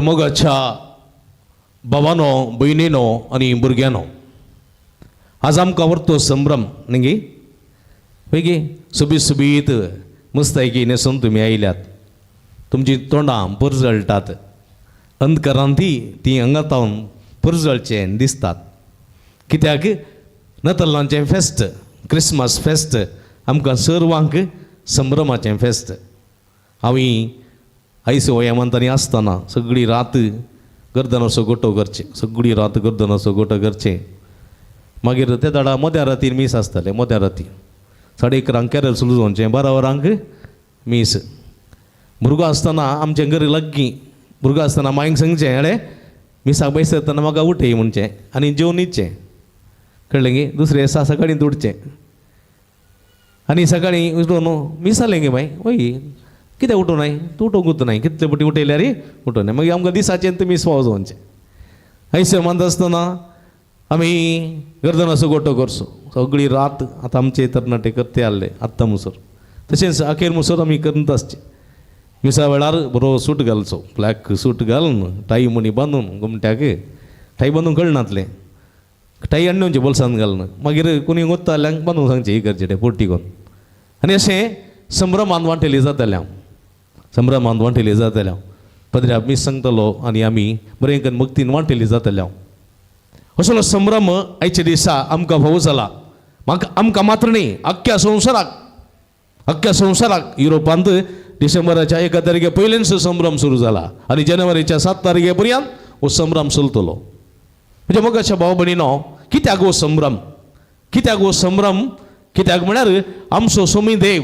मोगाच्या भावानो भयणीनो आनी भुरग्यानो आज आमकां आवडतो संभ्रम न्ही गे वेगी सुबीत मस्तायकी न्हेसून तुमी आयल्यात तुमची तोंडां परजळटात अंतकरांती ती अंगातावन परजळचें दिसतात कित्याक नतलांचें फेस्त क्रिसमस फेस्त आमकां सर्वांक संभ्रमाचें फेस्त हांवी आयस वयामंतांनी आसतना सगळी रात गर्दनाचो गोठो करचें सगळी रात गर्दनाचो गोठो करचें मागीर ते दाडा मध्या रातीर मीस आसताले मध्या राती 11:30 कॅरल सुरू जावचें 12 वरांक मीस भुरगो आसतना आमचे घर लागीं भुरगो आसतना मांयक सांगचें अरे मिसाक बसतना म्हाका उठय म्हणचें आनी जेवन न्हिदचें कळ्ळें गे दुसरे सकाळीं उठचें आनी सकाळीं उठून मिस जालें गे बाय वय कित्याक उठूं नाय तूं उठोंक उठनाय कितले फावटी उठयल्यार उठूं नाय मागीर आमकां दिसाचें तुमी स्वाव जावचें आयशे मानता आसतना आमी गर्दनाचो गोठो करचो सगळी रात आतां आमचे तरणाटे करते आसले आत्तां मुसोर तशेंच अखेर मुसोर आमी करत आसचे मिसा वेळार बरो सूट घालचो ब्लॅक सूट घालून टाय मणी बांदून घुमट्याक टाय बांदूंक कळनातलें टाय हाडून बोल्सान घालून मागीर कोणी वता जाल्यार बांदूंक सांगचें ही करचें पोटी करून आनी अशें संभ्रमान वांटेली जातालें हांव संभ्रमान वांटेली जातालें हांव पदऱ्याक मीस सांगतालो आनी आमी बरें करून मक्तीन वांटेली जातालें हांव असलो संभ्रम आयच्या दिसा आमकां भोव जाला म्हाका आमकां मात्र न्ही अख्ख्या संवसाराक युरोपांत डिसेंबराच्या 1 तारखे पयलेंच संभ्रम सुरू जाला आनी जानेवारीच्या 7 तारखे पर्यंत हो संभ्रम चलतलो म्हणजे मोगाच्या भाव भयणीनो कित्याक हो संभ्रम कित्याक म्हळ्यार आमचो सोमी देव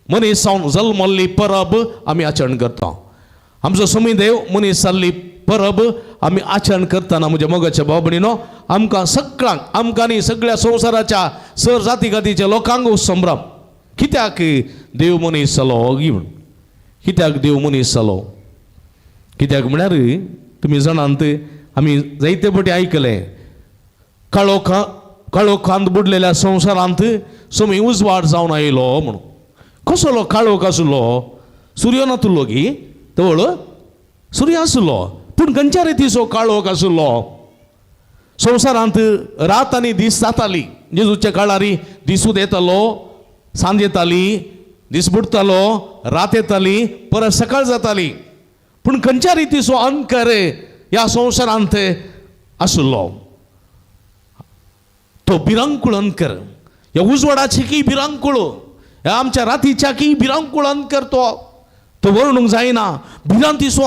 मनीस जावन जल्मल्ली परब आमी आचरण करता आमचो सोमी देव मनीस जाल्ली परब आमी आचरण करतना म्हज्या मोगाच्या भाव भयणीनो आमकां सगळ्यांक आमकां न्ही सगळ्या संवसाराच्या सर जाती गातीच्या लोकांक हो संभ्रम कित्याक देव मनीस जालो म्हूण कित्याक देव मनीस जालो कित्याक म्हळ्यार तुमी जाणांत आमी जायते फावटी आयकलें काळोखांत बुडलेल्या संवसारांत सोमी उजवाड जावन आयलो म्हणून कसलो काळोख आसलो सूर्य नासलो गी तवळ सूर्य आसलो पूण खंयच्या रितीचो काळोख आसलो संवसारांत रात आनी दीस जाताली जेजूच्या काळार दिसूच येतालो सांज येताली दीस बुडतालो रात येताली परत सकाळ जाताली पूण खंयच्या रितीचो अंकर ह्या संवसारांत आसलो तो भिरांकूळ अंकर ह्या उजवाडाची की भिरांकूळ ह्या आमच्या रातीच्या की भिरांकूळ अंकर तो वर्णूंक जायना भिरांतीचो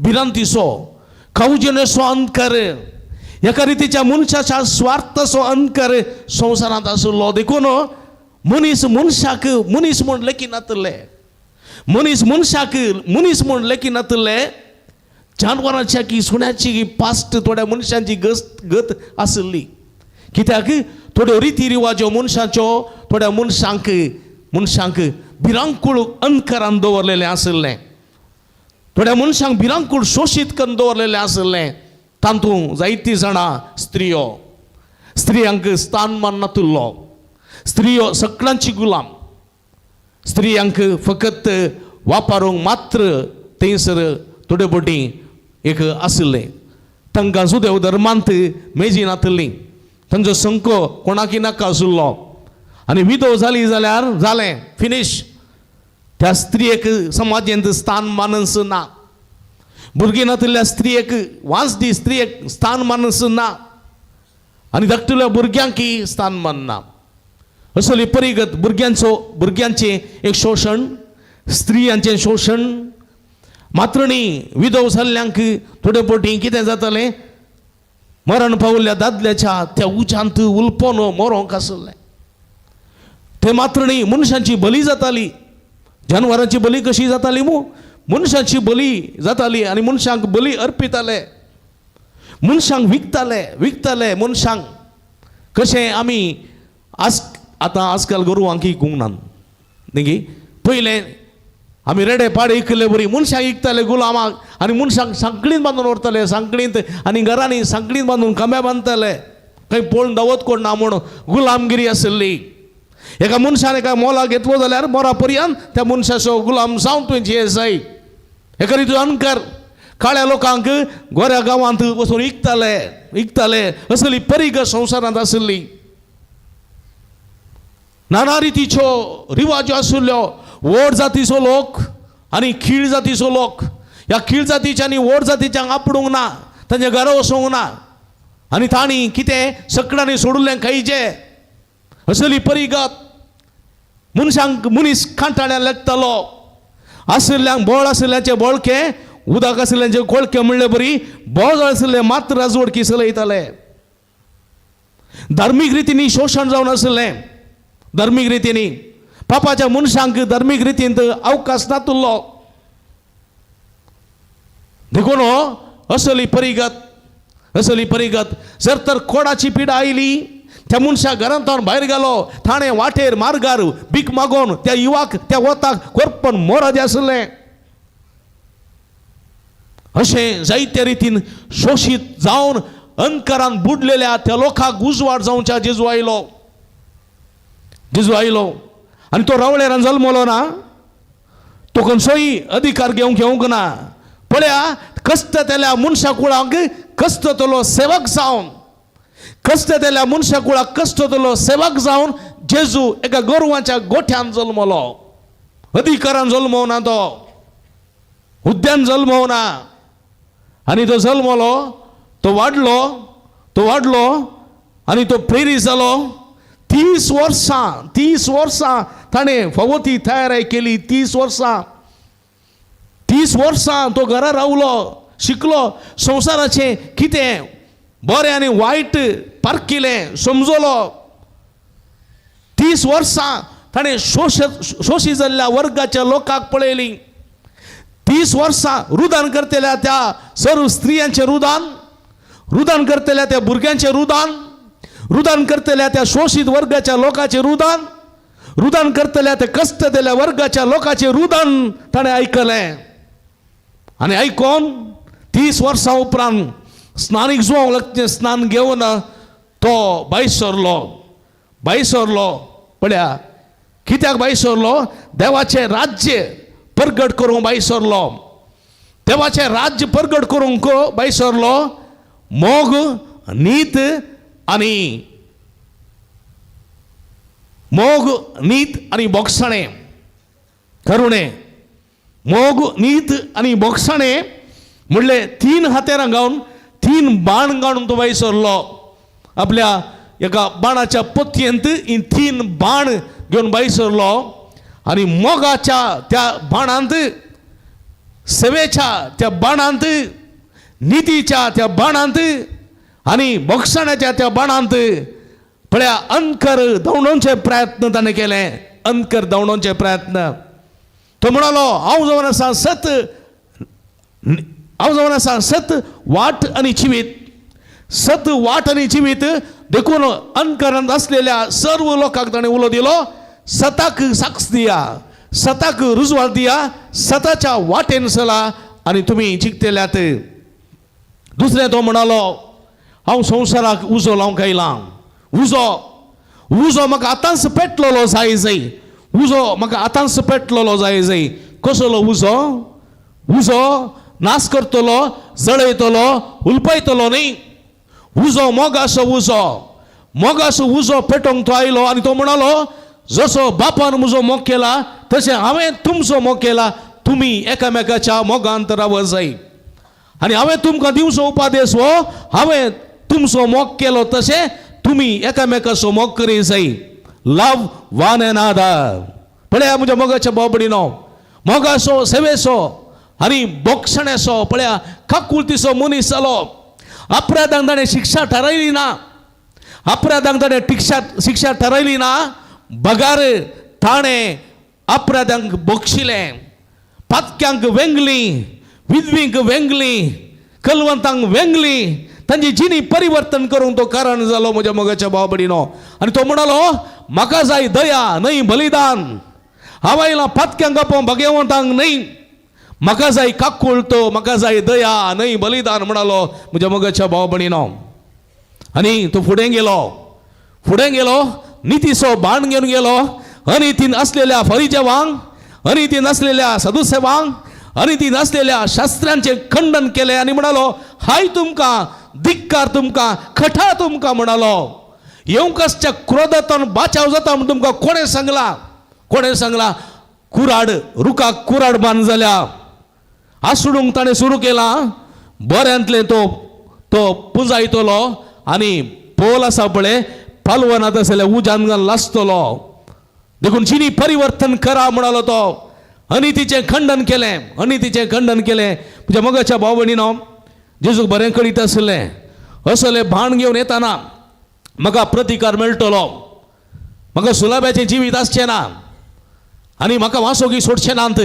भिरांतीचो खावजेचो अंकर एका रितीच्या मनशाच्या स्वार्थाचो अंकर संवसारांत आसलो देखून मनीस मनशाक मनीस म्हण लेखीनातले मनीस मनशाक मनीस म्हण लेखीनातले जानवरांच्या की सुण्याची की पास्ट थोड्या मनशांची गत आसली कित्याक थोड्यो रिती रिवाज्यो मनशाच्यो थोड्या मनशांक भिरांकूळ अंतरान दवरलेलें आसलें थोड्या मनशांक भिरांकूळ शोशीत करून दवरलेलें आसलें तातूंत जायतीं जाणां स्त्रियांक स्थानमान नासलो स्त्रियो सगळ्यांची गुलाम स्त्रियांक फकत वापरूंक मात्र थंयसर थोडे फावटी एक आसलें तांकां सुदैव धर्मांत मेजी नासली तांचो संको कोणाकी नाका आसलो आनी विधव जाली जाल्यार जालें फिनिश त्या स्त्रियेक समाजांत स्थान मानस ना भुरगीं नासलेल्या स्त्रियेक वांसडी स्त्रियेक स्थान मानस ना आनी धाकटुल्या भुरग्यांकय स्थान मान ना असली परिगत भुरग्यांचें एक शोशण स्त्रियांचें शोशण मात्र न्ही विधव जाल्ल्यांक थोडे फावटी कितें जातालें मरण पावल्ल्या दादल्याच्या त्या उज्यांत उलपोन मरोंक आसलें ते मात्र न्ही मनशांची बली जाताली जानवरांची बली कशी जाताली मनशांची बली जाताली आनी मनशांक बली अर्पिताले मनशांक विकताले मनशांक कशें आमी आतां आजकाल गोरवांक इकूंक न्ही पयलें आमी रेडे पाडे इकले बरी मनशांक इकताले गुलामाक आनी मनशांक सांकळींत बांदून व्हरताले सांकळींत आनी घरांनी सांकळींत बांदून खांब्या बांदताले खंय पळोवन दावत कोण ना म्हूण गुलामगिरी आसली एका मनशान एका मोला घेतलो जाल्यार मोरा पर्यंत त्या मनशाचो गुलाम जावन तुवें जिये जाय हे करी तू अनकर काळ्या लोकांक गोऱ्या गावांत वचून इकताले असली परीग संवसारांत आसली. नाना रितीच्यो रिवाज्यो आशिल्ल्यो वोट जातीचो लोक आनी खीळ जातीचो लोक. ह्या खीळ जातीच्या आनी वोट जातीच्यांक आपणूंक ना, तांचे घरा वचोंक ना आनी तांणी कितें सकडांनी सोडुल्लें खायचें असली परिगत. मनशांक मनीस कांटाळ्यान लागतालो. आशिल्ल्यांक बोळ आशिल्ल्याचे बोळके, उदक आशिल्ल्याचे कोळके म्हणले बरी, बोळ आशिल्ले मात्र राजवडकी चलयताले. धार्मीक रितींनी शोशण जावन आशिल्लें. धार्मीक रितींनी पापाच्या मनशांक धार्मीक रितीन अवकाश नातुल्लो. देखून असली परिगत जर तर कोडाची पिडा आयली, त्या मनशा घरांतल्यान भायर गेलो, ताणें वाटेर मार्गार भीक मागोन त्या युवाक त्या वताक कोरपण मोरादे आसलें. अशें जायत्या रितीन शोशीत जावन अंधकारान बुडलेल्या त्या लोकांक उजवाड जावच्या जेजू आयलो आनी तो रावळेरान जल्मलो ना, तो खंयचोय अधिकार घेवंक ना. पळया कश्ट तेल्या मनशा कुळाक कश्ट तलो सेवक जावन, कश्ट तेल्या मनशा कुळाक कश्ट तलो सेवक जावन जेजू एका गोरवांच्या गोठ्यान जल्मलो. अधिकारान जल्मवना, तो हुद्द्यान जल्मवना. आनी तो जल्मलो, तो वाडलो आनी तो प्रेरीत जालो. 30 वर्सां ताणें फवती तयारी केली. 30 वर्सां तो घरा रावलो, शिकलो, संवसाराचें कितें बरें आनी वायट पारखिलें, समजलो. 30 वर्सां ताणें शोशी जाल्ल्या वर्गाच्या लोकांक पळयली. 30 वर्सां रुदान करतल्या त्या सर्व स्त्रियांचें रुदान करतल्या त्या भुरग्यांचें रुदान करतल्या त्या शोषित वर्गाच्या लोकांचें रुदान करतल्या त्या कश्ट दिल्या वर्गाच्या लोकांचें रुदान ताणें आयकलें. आनी आयकोन 30 वर्सां उपरांत स्नानीक जुवांक लागचें स्नान घेवन तो भायर सरलो. पळया कित्याक भायर सरलो? देवाचें राज्य परगट करूंक भायर सरलो. देवाचें राज्य परगट करूंक भायर सरलो. मोग, नीत आनी बोगसाणें, करुणें. मोग, नीत आनी बोगसाणें म्हणले 3 हातेरां घालून 3 बाण घालून तो भायर सरलो. आपल्या एका बाणाच्या पोतयेंत 3 बाण घेवन भायर सरलो. आनी मोगाच्या त्या बाणांत, सेवेच्या त्या बाणांत, नितीच्या त्या बाणांत आनी बोगसाण्याच्या त्या बाणांत पळया अंकर धांवडोवचे प्रयत्न ताणें केले. अंकर धांवडोवचे प्रयत्न. तो म्हणालो हांव जावन आसा सत वाट आनी जिवीत. देखून अंकरांत आसलेल्या सर्व लोकांक ताणें उलो दिलो, सताक साक्ष दिया, सताक रुजवात दिया, सताच्या वाटेन चला आनी तुमी जिखतल्यात. दुसरें तो म्हणालो हांव संवसाराक उजो लावंक आयलां. उजो म्हाका आतांच पेटलेलो जाय. उजो म्हाका आतांच पेटलेलो जाय. कसलो उजो नाश करतलो, जळयतलो, उलपयतलो न्ही. उजो मोगाचो उजो पेटोवंक तो आयलो. आनी तो म्हणालो जसो बापान म्हजो मोग केला तशें हांवें तुमचो मोग केला. तुमी एकामेकाच्या मोगांत रावत जाय. आनी हांवें तुमकां दिवचो उपादेश हो, हांवें तुमचो मोग केलो तशें तुमी एकामेकाचो मोग करी जाय. लव वन अनदर. पळया म्हज्या मोगाच्या बाबडीनो, मोगाचो, सेवेचो आनी बोगसण्याचो पळया काकुळतीचो मनीस जालो. अपराधांक ताणें शिक्षा ठरयली ना. अपराधांक ताणें शिक्षा ठरयली ना. बगार ताणें अपराधांक बक्षिलें. पातक्यांक वेंगली, विधवींक वेंगली, कलवंतांक वेंगली, तांची जिणी परिवर्तन करूंक तो कारण जालो म्हज्या मोगाच्या बाबडीनो. आनी तो म्हणालो म्हाका जाय दया न्हय बलिदान. हांव आयलां पातक्यांक आपोवंक भाग्यवंतांक न्हय. म्हाका जाय काकुळतो, म्हाका जाय दया न्हय बलिदान म्हणालो म्हज्या मोगाच्या बाबडीनो. आनी तो फुडें गेलो नितीचो बाण घेवन गेलो. अनितीन असलेल्या फरिजेवांक, अनितीन असलेल्या सदुसेवांक, आणि ती नासलेल्या शास्त्रांचे खंडन केले आणि म्हणालो, हाय तुमका, धिक्कार तुमका, खटा तुमका म्हणालो. येवंकसच्या क्रोधातून बाचाव जाता म्हणून तुमका कोणे सांगला? कोणे सांगला? कुराड रुका कुराड मान जाल्या. आसुडूंक ताणें सुरू केला. बऱ्यांतले तो पुंजायतलो आणि पोल आसा पळय पालवनात आसल्या उजान लासतलो. देखून चिनी परिवर्तन करा म्हणालो तो. अनितीचे खंडन केलें, अनितीचे खंडन केलें. तुज्या मगाच्या भाव भयणीनो, जेजूक बरें कळीत आसलें. असले भाण घेवन येताना म्हाका प्रतिकार मेळटलो, म्हाका सुलाब्याचें जिवीत आसचें ना आनी म्हाका वासोगी सोडचें नात.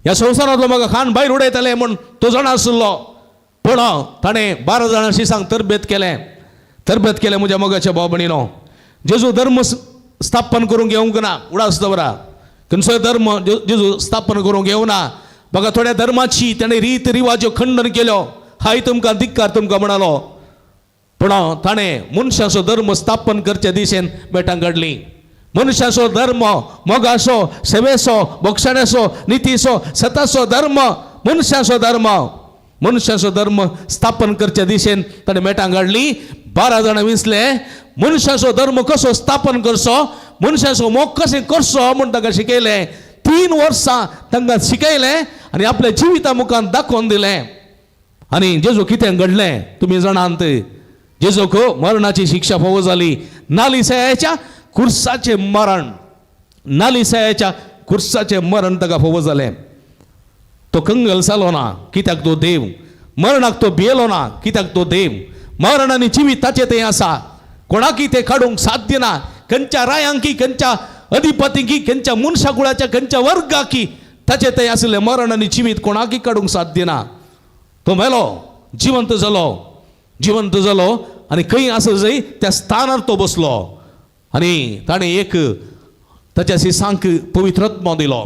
ह्या संवसारांतलो म्हाका खाण भायर उडयतले म्हूण तो जाण आसलो. पूण ताणें 12 जाणांशी सांग तरबेत केलें म्हज्या मोगाच्या भाव भयणीनो. जेजू धर्म स्थापन करूंक येवंक ना, उडास दवरा. खंयचोय धर्म जेजू स्थापन करूंक येवना. म्हाका थोड्या धर्माची ताणें रीत रिवाज्यो खंडन केल्यो. हाय तुमकां, धिक्कार तुमकां म्हणालो. पूण ताणें मनशाचो धर्म स्थापन करचे दिशेन बेठां काडली. मनशाचो धर्म, मोगाचो, सेवेचो, भक्षणाचो, नितीचो, सताचो धर्म, मनशाचो धर्म स्थापन करच्या दिशेन ताणें मेटां काडली. 12 जाणां विसले मनशाचो धर्म कसो स्थापन करचो, मनशाचो मोग कशें करचो म्हूण ताका शिकयलें. 3 वर्सां तांकां शिकयलें आनी आपल्या जिविता मुखार दाखोवन दिलें. आनी जेजू कितें घडलें तुमी जाणात. जेजूक मरणाची शिक्षा फावो जाली. नालिसायाच्या खुर्साचें मरण, नालिसायाच्या खुर्साचें मरण ताका फावो जालें. तो कंगल जालो ना कित्याक तो देव. मरणाक तो भियेलो ना कित्याक तो देव. मरण आनी जिवीत ताचे थंय आसा. कोणाकी ते काडूंक साध्य ना. खंयच्या रायांकी, खंयच्या अधिपतींकी, खंयच्या मनशा कुळाच्या, खंयच्या वर्गाकी ताचे थंय आसलें मरण आनी जिवीत कोणाकी काडूंक साध्य ना. तो मेलो, जिवंत जालो आनी खंय आसा जंय त्या स्थानार तो बसलो. आनी ताणें एक ताच्या शिसांक पवित्र आत्मो दिलो.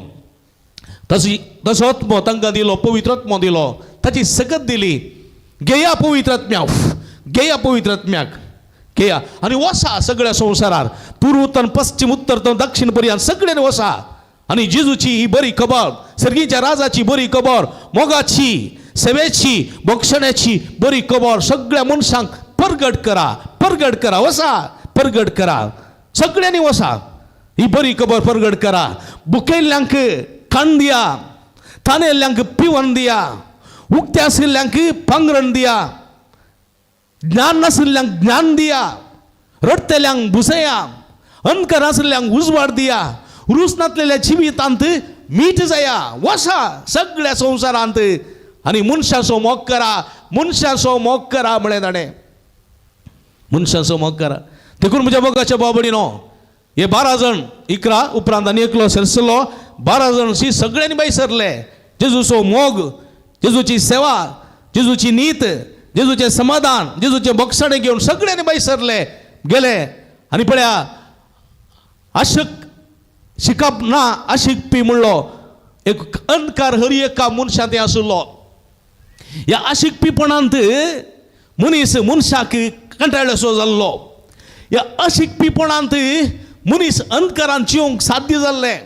तसो आत्मो तांकां दिलो, पवित्र आत्मो दिलो. ताची सकत दिली. घेया पवित्र आत्म्याक, घेया आनी वसा सगळ्या संवसारार. पूर्वोत्तर, पश्चिम, उत्तर तो दक्षिण पर्यंत सगळ्यांनी वसा. आनी जेजूची ही बरी खबर, सर्गीच्या राजाची बरी खबर, मोगाची, सेवेची, भक्षणाची बरी खबर सगळ्या मनशांक परगट करा. वसा परगट करा. सगळ्यांनी वसा. ही बरी खबर परगट करा. बुकेल्ल्यांक खाण दिया, थानेल्ल्यांक पिवण दिया, उक्त्या आशिल्ल्यांक पांगरण दिया, ज्ञान नाशिल्ल्यांक ज्ञान दिया, रडतल्यांक बुसया, अंधकार आशिल्ल्यांक उजवाड दिया, रूच नासलेल्या जिवितांत मीठ जाया. वसा सगळ्या संवसारांत आनी मनशाचो मोग करा म्हळें ताणें. मनशाचो मोग करा. देखून म्हज्या मोगाच्या भाव भयणीनो, हे 12 जाण 11 उपरांत आनी एकलो सरसलो. 12 जाणशी सगळ्यांनी भायर सरले. जेजूचो मोग, जेजूची सेवा, जेजूची नीत, जेजूचें समाधान, जेजूचें भक्षण घेवन सगळ्यांनी भायर सरले गेले. आनी पळया, शिकप ना आशिकपी म्हणलो एक अंधकार हर एका मनशांत आसलो. ह्या आशिकपीपणांत मनशाक कंटाळसो जाल्लो. ह्या अशिकपीपणांत मनीस अंधकारान जिवंक साध्य जाल्लें.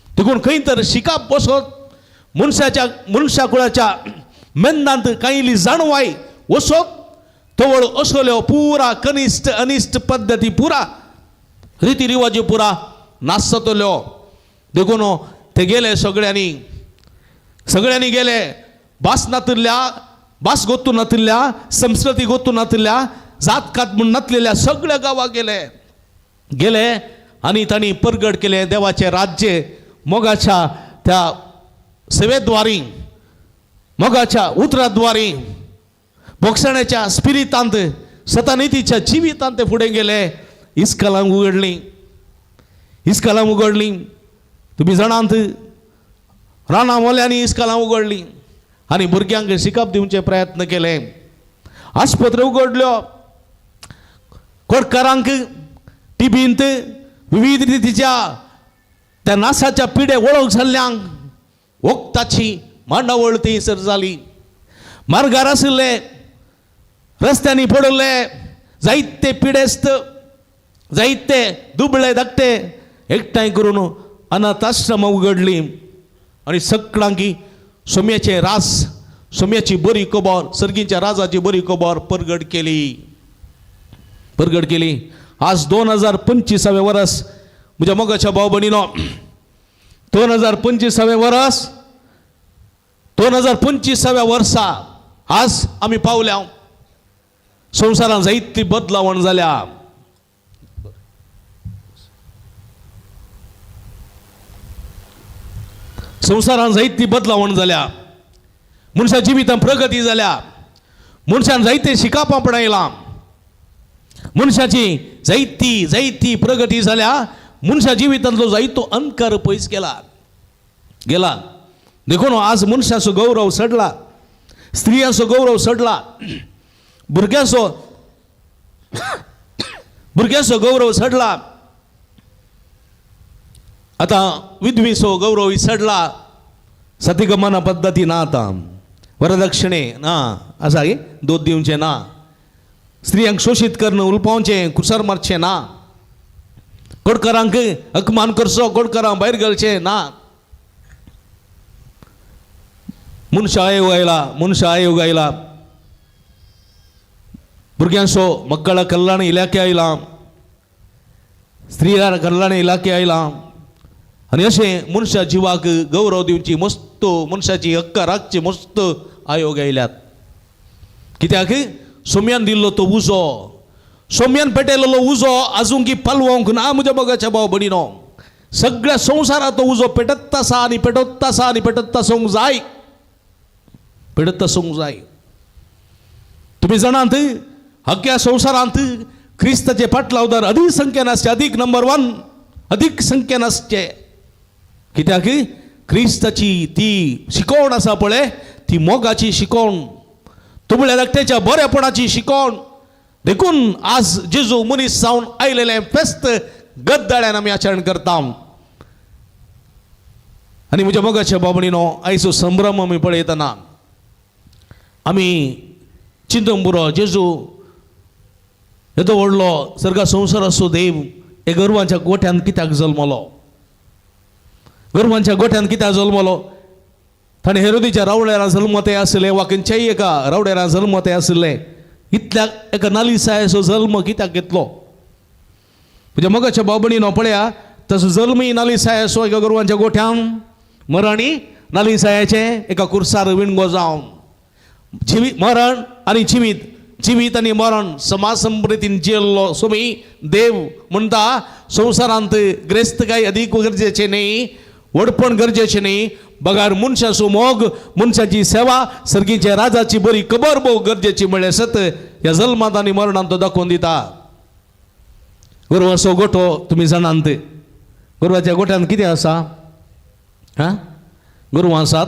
देखून खंय तर शिकप बसत मनशा कुळाच्या मेंदांत कांय इल्ली जाणवाय वसत तवळ असल्यो पुरा कनिश्ट अनिश्ट पद्दती पुरा रिती रिवाजी पुरा नासतल्यो. देखून ते गेले सगळ्यांनी गेले. भास गोतून नातिल्ल्या, संस्कृती गोतून नातिल्ल्या, जातकात म्हूण नातलेल्या सगळ्या गांवां गेले आनी तांणी परगट केले देवाचे राज्य. मोगाच्या त्या सेवेद्वारी, मोगाच्या उतराद्वारी, भक्षणाच्या स्पिरितांत, सतानितीच्या जिवितांत ते फुडें गेले. इस्कलांक उगडली. तुमी जाणात रानां मोल्यांनी इस्कलां उगडली आनी भुरग्यांक शिकप दिवचे प्रयत्न केले. आस्पत्री उगडल्यो. कोडकारांक टिबींत विविध रितीच्या त्या नासाच्या पिडे वळख जाल्ल्यांक वखदाची मांडावळ थंयसर जाली. मार्गार आशिल्ले, रस्त्यांनी पडले जायते पिडेस्त, जायते दुबळे धाकटे एकठांय करून अनाथ आश्रमां उगडली आनी सगळ्यांकी सोम्याचे रास, सोम्याची बरी खबर, सर्गीच्या राजाची बरी खबर प्रगट केली. आज 2025 वर्स म्हज्या मोगाच्या भाव भयणीनो, 2025 वर्स, 2025 वर्सा आज आमी पावल्या. संवसारांत जायती बदलावण जाल्या. संवसारांत जायती बदलावण जाल्या. मनशा जिवितांत प्रगती जाल्या. मनशान जायते शिकाप आपणायलां. मनशाची जायती प्रगती जाल्या. मनशा जिवितांतलो जायतो अंधकार पयस गेला. देखून आज मनशाचो गौरव सडला, स्त्रियांचो गौरव सडला, भुरग्याचो गौरव सडला. आता विधवीचो गौरव सडला. सतीगमन पद्दती ना, आता वरदक्षिणे ना, असा दूध दिवचे ना, स्त्रियांक शोषित करणं, उलपावचे, कुसर मारचे ना, कोडकारांक अपमान करचो, कोडकारांक भायर घालचे ना. मनशा आयोग आयला. भुरग्यांचो मಕ್ಕಳ कल्याण इलाके आयला, स्त्रियां कल्याण इलाके आयला. आनी अशें मनशा जिवाक गौरव दिवची मस्त, मनशाची हक्क राखची मस्त आयोग आयल्यात. कित्याक सोम्यान दिल्लो तो उजो, सोम्यान पेटयलेलो उजो आजूनकी पालवंक ना म्हज्या मोगाच्या भाव भयणीनो. सगळ्या संवसारात तो उजो पेटत आसा आनी पेटत आसूंक जाय. तुम्ही जाणात अख्ख्या संवसारांत क्रिस्ताचे पाटलावदार अधिक संख्येन आसचे, अधिक नंबर 1 अधिक संख्येन आसचे. कित्याक क्रिस्ताची ती शिकवण आसा पळय, ती मोगाची शिकवण, तुमल्या एकट्याच्या बरेपणाची शिकवण. देखून आज जेजू मनीस जावन आयलेले फेस्त गद्दाळ्यान आमी आचरण करता. आनी म्हज्या मोगाच्या बाबणीनो, आयचो संभ्रम आमी पळयतना आमी चिंतूंक पुरो, जेजू येदो व्हडलो सर्गा संवसार असो देव हे गोरवांच्या गोठ्यान कित्याक जल्मलो? गोरवांच्या गोठ्यान कित्याक जल्मलो? ताणें हेरोदीच्या रावड्यार जल्म ते आसले, वा खंयच्याय एका रावड्यार जल्म ते आसले, इतल्या एका नालिसायेचो जल्म कित्याक घेतलो? म्हणजे मोगाच्या बाबणीनो पळया, तसो जल्मय नालिसायेचो एका गोरवांच्या गोठ्यान, मरणी नालिसायेचे एका कुर्सार विणगो जावन. मरण आणि जीवित आणि मरण समासंप्रीतीन जियल्लो सोमी देव म्हणटा, संवसारांत ग्रेस्त काय अधिक गरजेचे न्ही, वडपण गरजेचे न्ही, बगार मनशाचो मोग, मनशाची सेवा, सर्गीच्या राजाची बरी खबर भोव गरजेची म्हळ्यार सत ह्या जल्मांत आनी मरणांत तो दाखोवन दिता. गोरवाचो गोठो तुमी जाणात, गोरवाच्या गोठ्यान कितें आसा? गोरवां आसात,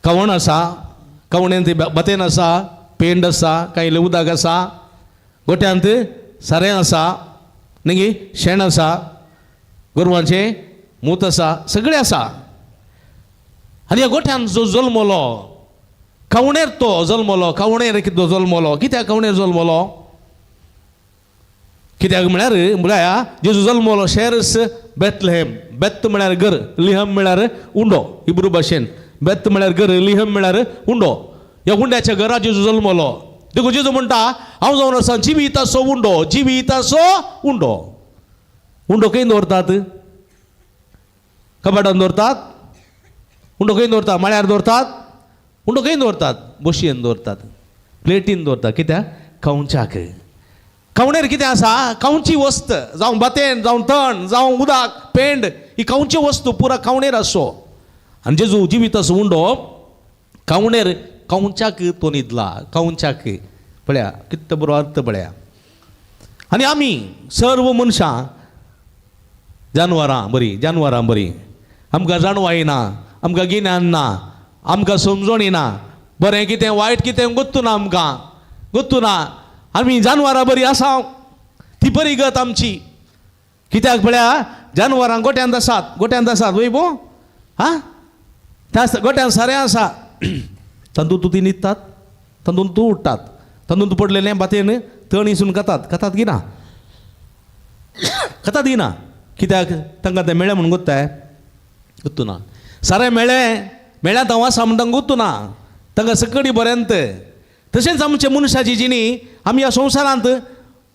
कवण आसा, कवण्यांत बतेन आसा, पेंड आसा, कांय उदक आसा, गोठ्यांत सारें आसा, न्ही शेण आसा, गोरवांचें मूत आसा, सगळें आसा. आनी ह्या गोठ्यान जो जल्मलो, कवणेर तो जल्मलो, कवणेर कितें जल्मलो? कित्याक कवणेर जल्मलो? कित्याक म्हळ्यार जेजू जल्मलो शेर्स बेथलेहेम. बेत म्हळ्यार घर, लिहम म्हळ्यार उंडो इब्रू भाशेन. बेत म्हळ्यार घर, लिहम म्हळ्यार उंडो. ह्या उंड्याच्या घरात जेजू जल्मलो. देखून जेजू म्हणटा, हांव जावन आसा जिविताचो उंडो, जिविताचो उंडो. उंडो खंय दवरतात? कबाटान दवरतात? उंडो खंय दवरतात? माळ्यार दवरतात? उंडो खंय दवरतात? बशयेन दवरतात, प्लेटीन दवरतात. कित्याक? खावच्याक. कवणेर कितें आसा? खावची वस्त, जावं बातेन, जावं तण, जावं उदक, पेंड, ही खावची वस्तू पुरा कवणेर आसो. आनी जेजू जिविताचो उंडो कवणेर खावच्याक तो न्हिदला. खावच्याक पळया कितलो बरो अर्थ पळया. आनी आमी सर्व मनशां जानवरां बरी, आमकां जाणवा येना, आमकां गिन्यान ना, आमकां समजण येना, बरें कितें वायट कितें गोत्तू ना, आमकां गोत्तू ना. आमी जानवरां बरी आसा, ती बरी गत आमची. कित्याक पळया, जानवरां गोठ्यांत आसात वय भो, त्या गोठ्यान सारें आसा. तांदूळ ती न्हिदतात, तांदूळ तूं उडटात, तांदूळ पडलेलें बातेन तण इसून खातात गिना, खातात गिना. कित्याक? तांकां तें मेळ्ळें म्हणून गोत्ताय? गोत्तू ना. सारे मेळ्यांत हांव आसा म्हणटा गुत्तू ना तांकां सकडी बऱ्यांत. तशेंच आमचे मनशाची जिणी आमी ह्या संवसारांत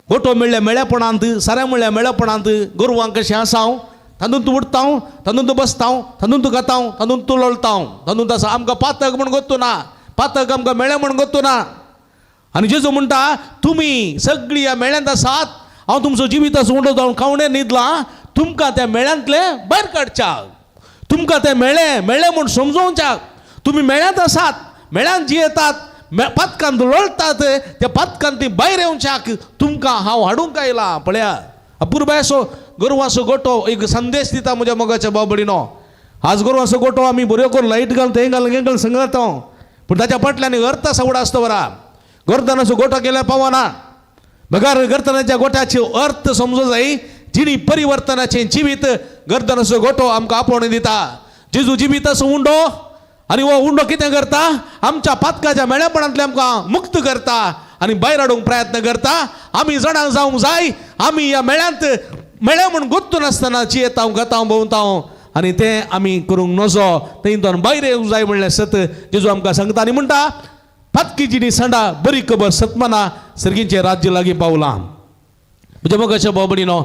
गोठो म्हणल्यार मेळ्यापणांत, सारें म्हणल्यार मेळ्यापणांत गोरवांक कशें आसांव, तातूंत उठतां, तातूंत बसतां, तातूंत गातां, तातूंत लोळटां, तातूंत आसा आमकां पातक म्हण गोत्तू ना, पातक आमकां मेळ्ळें म्हण गोत्तू ना. आनी जेजू म्हणटा तुमी सगळीं ह्या मेळ्यांत आसात, हांव तुमचो जिवीत उंडो जावन खावणे न्हिदलां, तुमकां त्या मेळ्यांतले भायर काडच्याक, तुमकां तें मेळ्ळें म्हूण समजोवच्याक. तुमी मेळ्यांत आसात, मेळ्यांत जियेतात, पातकांत लोळटात, त्या पातकांत भायर येवच्याक तुमकां हांव हाडूंक आयलां. पळया अपुरबायसो गोरवांचो गोठो एक संदेश दिता म्हज्या मोगाच्या बाबडीनो. आज गोरवांचो गोठो आमी बऱ्यो करून लायट घालता, हें घाल हें घाल सांगता, पूण ताच्या फाटल्यान अर्थ सावडा आसता बरा. गोरदानाचो गोठो केल्यार पावना. बगार गर्दनाच्या गोठ्याचो अर्थ समजूं जाय. जिणी परिवर्तनाचें जिवीत गर्दनाचो गोठो आमकां आपोवन दिता. जेजू जिवीत असो उंडो, आनी हो उंडो कितें करता, आमच्या पातकाच्या मेळ्यापणांतल्यान आमकां मुक्त करता आनी भायर हाडूंक प्रयत्न करता. आमी जाणां जावंक जाय, आमी ह्या मेळ्यांत मेळ्ळे म्हूण गोत्तू नासतना जियेतां, गातां, भोंवतां, आनी तें आमी करूंक नजो, थंयतून भायर येवंक जाय म्हणलें सत जेजू आमकां सांगता. आनी म्हणटा पातकी जिणी सांडा बरी खबर सतमाना सर्गींचें राज्य लागीं पावलां. म्हज्या मोगाच्या बाबडीनो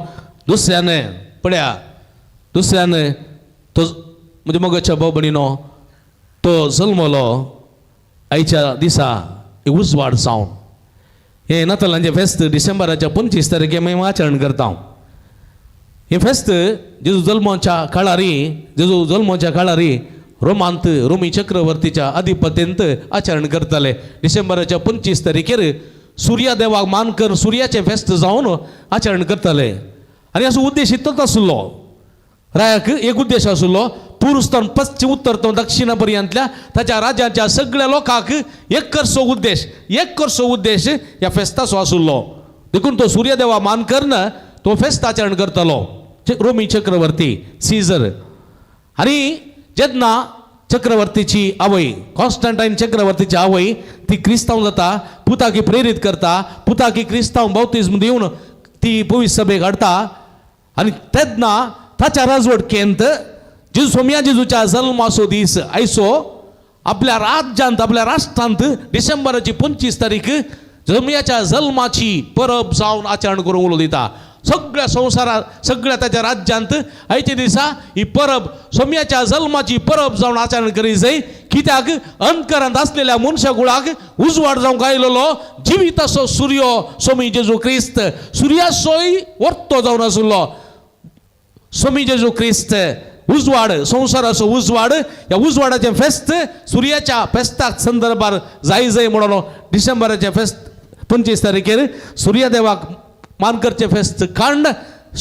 दुसऱ्यान पळया, दुसऱ्यान तो म्हज्या मोगाच्या बाबडीनो तो जल्मलो आयच्या दिसा उजवाड जावन. हें नातालांचें फेस्त डिसेंबराच्या 25 तारखेक आमी आचरण करता. हें फेस्त जेजू जल्माच्या काळारी, जेजू जल्माच्या काळारी रोमांत रोमी चक्रवर्तीच्या अधिपत्यांत आचरण करताले. डिसेंबराच्या 25 तारखेर सुर्या देवाक मानकर सुर्याचें फेस्त जावन आचरण करताले. आनी असो उद्देश इतलोच आसलो, रायाक एक उद्देश आसलो, पुरुस्तान पश्चिम उत्तर तो दक्षिणा पर्यंतल्या ताच्या राज्याच्या सगळ्या लोकांक एक करचो उद्देश ह्या फेस्ताचो आसलो. देखून तो सूर्य देवा मानकरन तो फेस्त आचरण करतालो, रोमी चक्रवर्ती सीझर. आनी जेन्ना चक्रवर्तीची आवय कॉन्स्टंटायन चक्रवर्तीची आवय ती क्रिस्तांव जाता, पुताकी प्रेरीत करता, पुताकी क्रिस्तांव बावतिस्म दिवन ती पवित्र सभेक हाडटा. आनी तेन्ना ताच्या राजवटकेंत जेजू सोम्या जेजूच्या जल्माचो दीस आयचो आपल्या राज्यांत, आपल्या राष्ट्रांत डिसेंबराची 25 तारीख सोम्याच्या जल्माची परब जावन आचरण करूंक उलो दिता. सगळ्या संवसारात सगळ्या ताच्या राज्यांत आयच्या दिसा ही परब सोम्याच्या जल्माची परब जावन आचरण करी जाय. कित्याक अंतकरांत आसलेल्या मनशाकुळाक उजवाड जावंक आयलोलो जिवीत असो सूर्य सोमी जेजू क्रिस्त सूर्याचोय वर्तो जावन आसलो. सोमी जेजू क्रिस्त उजवाड, संवसाराचो उजवाड, ह्या उजवाडाचें फेस्त सुर्याच्या फेस्ताक संदर्भार जाय म्हणून डिसेंबराच्या फेस्त 25 तारखेर सूर्य देवाक मानकरचे फेस्त कांड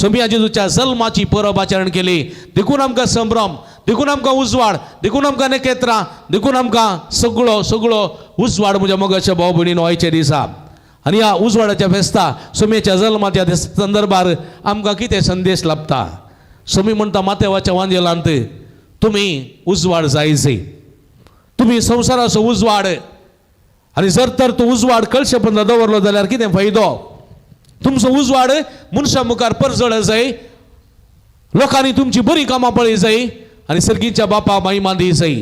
सोम्या जेजूच्या जल्माची परब आचरण केली. देखून आमकां संभ्रम, देखून आमकां उजवाड, देखून आमकां नखेत्रां, देखून आमकां सगळो उजवाड म्हज्या मोगाच्या भाव भयणीनो आयच्या दिसा. आनी ह्या उजवाडाच्या फेस्ता सोम्याच्या जल्माच्या संदर्भार आमकां कितें संदेश लाभता. सोमी म्हणटा मातेवाच्या वांजेलांत तुमी उजवाड जायचे, तुमी संवसाराचो उजवाड. आनी जर तर तो उजवाड कळशेपणां दवरलो जाल्यार कितें फायदो. तुमचो उजवाड मनशा मुखार परजळ जाय, लोकांनी तुमची बरी कामां पळय जाय आनी सर्गीच्या बापा महिमा दी जाय.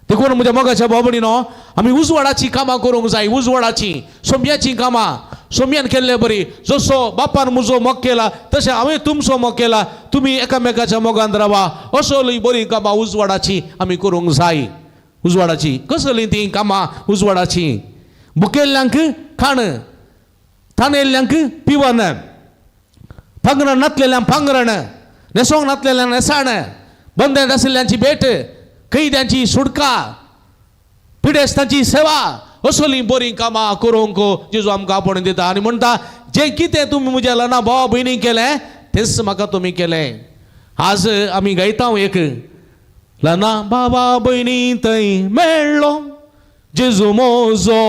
देखून म्हज्या मोगाच्या भावभयणीनो आमी उजवाडाची कामां करूंक जाय. उजवाडाची सोम्याची कामां सोम्यान केल्ले बरी. जसो बापान म्हजो मोग केला तशें हांवें तुमचो मोग केला, तुमी एकामेकाच्या मोगान रावा. असली बरी कामां उजवाडाची आमी करूंक जाय. उजवाडाची कसली ती कामां उजवाडाची. भुकेल्ल्यांक खाण, थानेल्ल्यांक पिवण, पांगरण नातलेल्यांक पांगरण, न्हेसोंक नातलेल्यांक न्हेसाण, बंदेंत आशिल्ल्यांची भेट, कैद्यांची सुटका, पिडेस्तांची सेवा. असली बरी कामां करूंक जेजू आमकां आपोवन दिता. आनी म्हणटा जें कितें तुमी म्हज्या ल्हान भावा भयणी केलें तेंच म्हाका तुमी केलें. आज आमी गायता एक ल्हान भावा भयणी थंय मेळ्ळो जेजू मोजो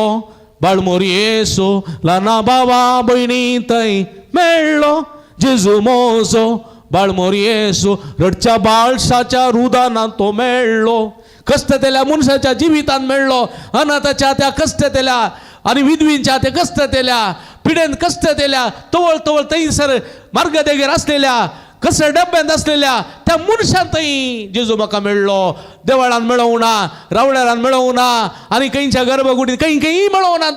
बाळमोर येसो. ल्हान भावा भयणी थंय मेळ्ळो जेजू मोजो बाळमोर येसो. रडच्या बाळशाच्या रुदानात तो मेळ्ळो, कष्ट तेल्या मनशाच्या जिवितान मेळ्ळो. अनाथाच्या त्या कष्ट तेल्या आनी विधवींच्या ते कष्ट तेल्या, पिडेन कष्ट तेल्या, तवळ तवळ थंयसर मार्गदेगेर आसलेल्या कसल्या डब्यांत असलेल्या त्या मनशांतही जेजू म्हाका मेळ्ळो. देवळान मेळोंक ना, रावळ्यारान मेळोंक ना, आनी खंयच्या गर्भकुडींत खंयी मेळोंक ना.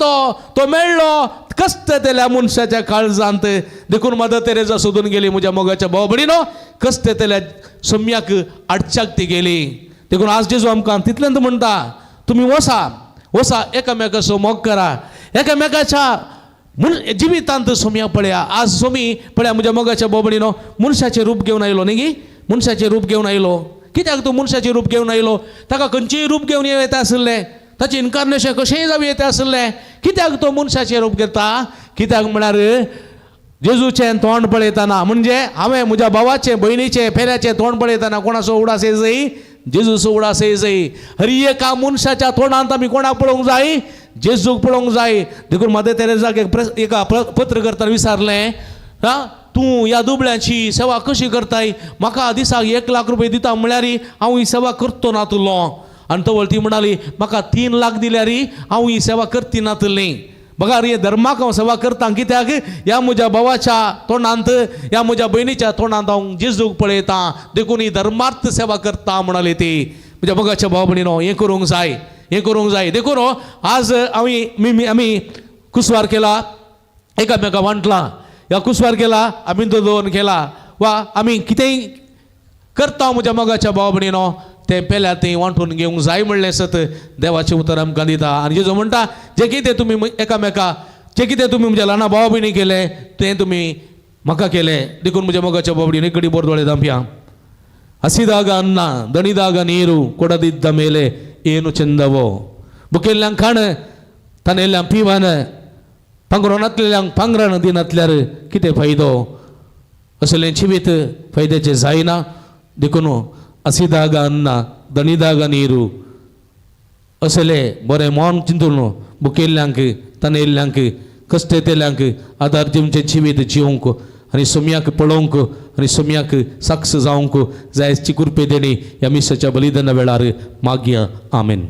तो मेळ्ळो कस्तेल्या मनशाच्या काळजांत. देखून मदर तेरेसा सोदून गेली म्हज्या मोगाच्या भाव भयणीनो. कस्तेल्या सम्याक आडच्याक ती गेली. देखून आज जेजू आमकां तितल्यांत म्हणटा, तुम्ही वसा एकामेकाचो मोग करा, एकामेकाच्या जिवितांत सोम्या पळया. आज सोमी पळया म्हज्या मोगाच्या भाव भयणीनो, मनशाचें रूप घेवन आयलो न्ही गी, मनशाचें रूप घेवन आयलो. कित्याक तो मनशाचें रूप घेवन आयलो? ताका खंयचेंय रूप घेवन येता आसलें, ताचें इन्कारनेशन कशेंय जावं येता आसलें. कित्याक तो मनशाचें रूप घेता? कित्याक म्हळ्यार जेजूचें तोंड पळयतना, म्हणजे हांवें म्हज्या भावाचें भयणीचें फेऱ्याचें तोंड पळयतना कोणाचो उडास येयजई? जेजूचो उडास येयजई. हर एका मनशाच्या तोंडांत आमी कोणाक पळोवंक जाय? जेजूक पळोवंक जाय. देखून मदर तेरेसाक एका पत्रकर्त्यान विचारलें, तूं ह्या दुबळ्यांची सेवा कशी करताय? म्हाका दिसाक 1 लाख रुपया दिता म्हळ्यार हांव ही सेवा करतो नातलो. आनी तो ती म्हणाली, म्हाका 3 लाख दिल्यार हांव ही सेवा करती नातली. बघा हे धर्माक हांव सेवा करता. कित्याक ह्या म्हज्या भावाच्या तोंडांत, ह्या म्हज्या भयणीच्या तोंडांत हांव जेजूक पळयता. देखून ही धर्मार्थ सेवा करता म्हणाली ती. म्हज्या मोगाच्या भाव भयणीनो, हें करूंक जाय, हें करूंक जाय. देखून आज आमी कुसवार केला, एकामेका वांटला. ह्या कुसवार केला, आमी दोन केला, वा आमी कितेंय करता म्हज्या मोगाच्या भाव भयणीनो, तें पेल्या तें वांटून घेवंक जाय म्हणलें सत देवाचें उतर आमकां दिता. आनी जेजू म्हणटा, जें कितें तुमी एकामेका, जें कितें तुमी म्हज्या ल्हाना भावा भयणी केलें तें तुमी म्हाका केलें. देखून म्हज्या मोगाच्या भाव भयणीनो, कडी बोरदोळे दांप्या. ಹಸಿದಾಗ ಅನ್ನ, ದಣಿದಾಗ ನೀರು, ಕೊಡದಿದ್ದ ಮೇಲೆ ಏನು ಚೆಂದವೋ. ಬುಕೆಲ್ಲಾಂಗ್ ಕಾಣ ತನೆಲ್ಲಾಂಗ್ ಪೀವಾನ, पंगरोनांतलेल्यांक पांगरान दिनातल्यार कितें फायदो? असलें जिवीत फायद्याचें जायना. देखून हसिದಾಗ अन्न, दणिದಾಗ ನೀರು, असलें बरें मोन चिंतून बुकेल्ल्यांक, तनेल्ल्यांक, कश्टेतेल्यांक आदार दिवचें जिवीत जिवंक आनी सोम्याक पळोवंक आनी सोम्याक साक्ष जावंक जायची कृपे देणी ह्या मिसाच्या बलिदाना वेळार मागया. आमेन.